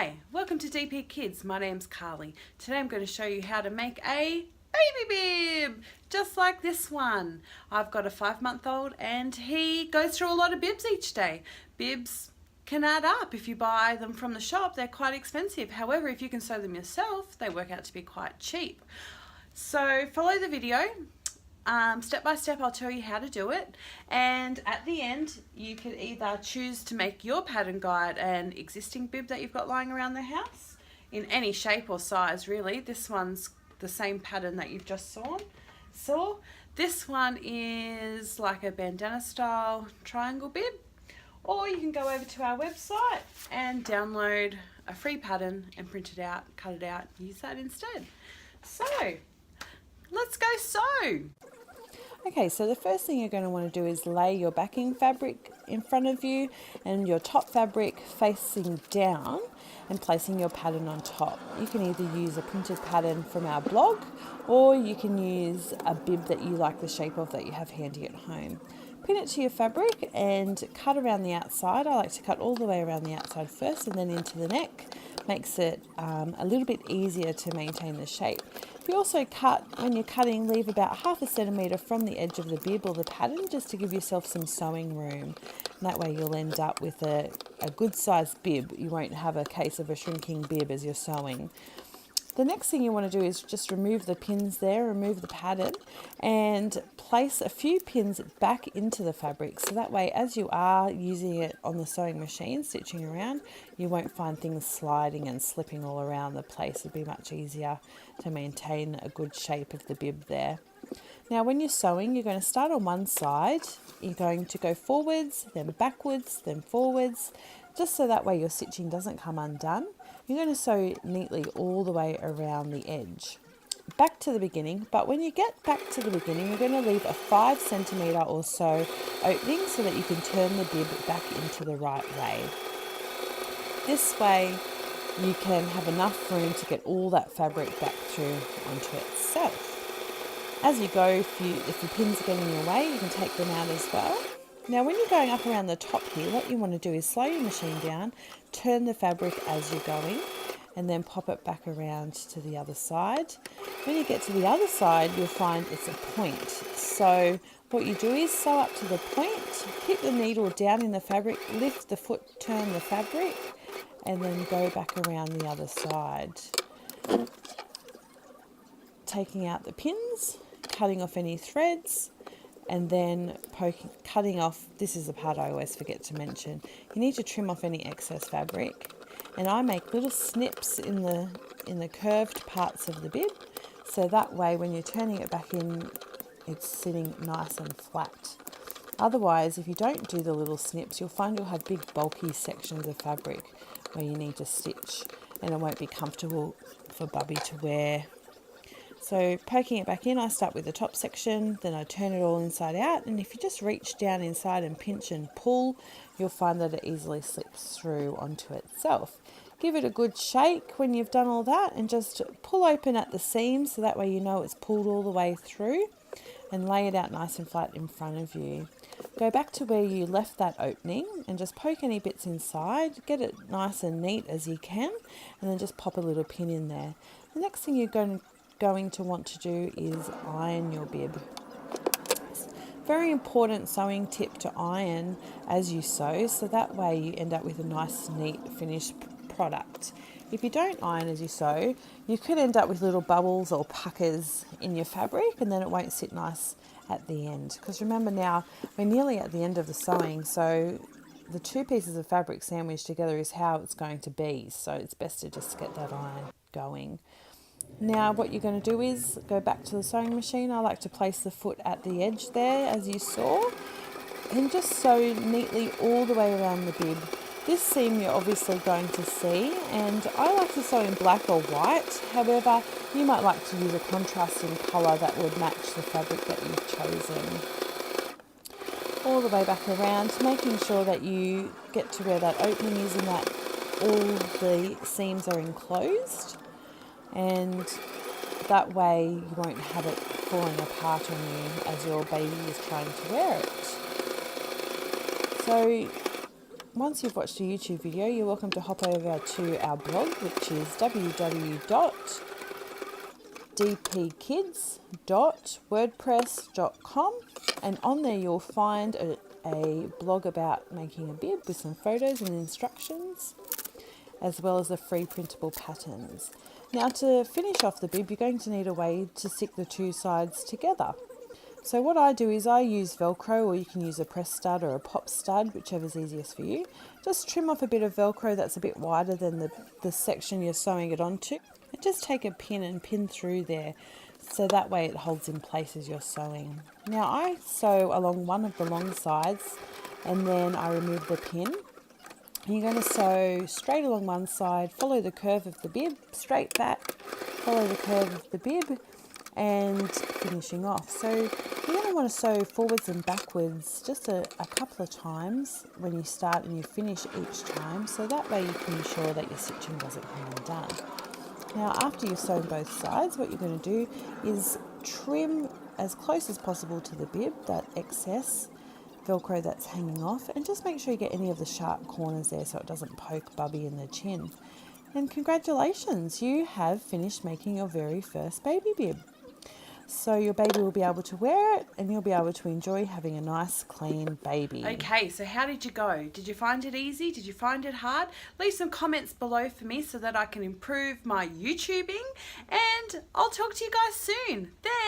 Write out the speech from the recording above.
Hi, welcome to DP Kids. My name's Carly. Today I'm going to show you how to make a baby bib, just like this one. I've got a 5-month-old and he goes through a lot of bibs each day. Bibs can add up. If you buy them from the shop, they're quite expensive. However, if you can sew them yourself, they work out to be quite cheap. So follow the video. Step by step I'll tell you how to do it, and at the end you could either choose to make your pattern guide an existing bib that you've got lying around the house in any shape or size really. This one's the same pattern that you've just saw. This one is like a bandana style triangle bib, or you can go over to our website and download a free pattern and print it out, cut it out, use that instead. So let's go sew. Okay, so the first thing you're going to want to do is lay your backing fabric in front of you and your top fabric facing down and placing your pattern on top. You can either use a printed pattern from our blog, or you can use a bib that you like the shape of that you have handy at home. Pin it to your fabric and cut around the outside. I like to cut all the way around the outside first and then into the neck. Makes it a little bit easier to maintain the shape. You also cut, when you're cutting, leave about 1/2 centimetre from the edge of the bib or the pattern, just to give yourself some sewing room. And that way you'll end up with a good sized bib. You won't have a case of a shrinking bib as you're sewing. The next thing you want to do is just remove the pins there, remove the pattern, and place a few pins back into the fabric. So that way, as you are using it on the sewing machine, stitching around, you won't find things sliding and slipping all around the place. It'd be much easier to maintain a good shape of the bib there. Now, when you're sewing, you're going to start on one side. You're going to go forwards, then backwards, then forwards, just so that way your stitching doesn't come undone. You're going to sew neatly all the way around the edge. Back to the beginning, but when you get back to the beginning, you're going to leave a 5 centimetre or so opening so that you can turn the bib back into the right way. This way you can have enough room to get all that fabric back through onto itself. As you go, if the pins are getting in your way, you can take them out as well. Now, when you're going up around the top here, what you want to do is slow your machine down, turn the fabric as you're going, and then pop it back around to the other side. When you get to the other side, you'll find it's a point. So what you do is sew up to the point, keep the needle down in the fabric, lift the foot, turn the fabric, and then go back around the other side. Taking out the pins, cutting off any threads, and then cutting off, this is the part I always forget to mention, you need to trim off any excess fabric. And I make little snips in the curved parts of the bib, so that way when you're turning it back in, it's sitting nice and flat. Otherwise, if you don't do the little snips, you'll find you'll have big bulky sections of fabric where you need to stitch, and it won't be comfortable for Bubby to wear. So poking it back in, I start with the top section, then I turn it all inside out, and if you just reach down inside and pinch and pull, you'll find that it easily slips through onto itself. Give it a good shake when you've done all that, and just pull open at the seams so that way you know it's pulled all the way through, and lay it out nice and flat in front of you. Go back to where you left that opening and just poke any bits inside, get it nice and neat as you can, and then just pop a little pin in there. The next thing you're going to want to do is iron your bib. Very important sewing tip to iron as you sew, so that way you end up with a nice neat finished product. If you don't iron as you sew, you could end up with little bubbles or puckers in your fabric, and then it won't sit nice at the end. Because remember, now we're nearly at the end of the sewing, so the two pieces of fabric sandwiched together is how it's going to be, so it's best to just get that iron going. Now what you're going to do is go back to the sewing machine. I like to place the foot at the edge there as you saw, and just sew neatly all the way around the bib. This seam you're obviously going to see, and I like to sew in black or white. However, you might like to use a contrasting colour that would match the fabric that you've chosen. All the way back around, making sure that you get to where that opening is and that all the seams are enclosed. And that way you won't have it falling apart on you as your baby is trying to wear it. So once you've watched a YouTube video, you're welcome to hop over to our blog, which is www.dpkids.wordpress.com, and on there you'll find a blog about making a bib with some photos and instructions, as well as the free printable patterns. Now, to finish off the bib, you're going to need a way to stick the two sides together. So what I do is I use Velcro, or you can use a press stud or a pop stud, whichever's easiest for you. Just trim off a bit of Velcro that's a bit wider than the section you're sewing it onto. And just take a pin and pin through there, so that way it holds in place as you're sewing. Now I sew along one of the long sides and then I remove the pin. And you're going to sew straight along one side, follow the curve of the bib, straight back, follow the curve of the bib, and finishing off. So you're going to want to sew forwards and backwards just a couple of times when you start and you finish each time, so that way you can be sure that your stitching doesn't come undone. Now, after you've sewn both sides, what you're going to do is trim as close as possible to the bib, that excess Velcro that's hanging off, and just make sure you get any of the sharp corners there so it doesn't poke Bubby in the chin. And congratulations, you have finished making your very first baby bib. So your baby will be able to wear it and you'll be able to enjoy having a nice clean baby. Okay, so how did you go? Did you find it easy? Did you find it hard? Leave some comments below for me so that I can improve my YouTubing, and I'll talk to you guys soon. Thanks!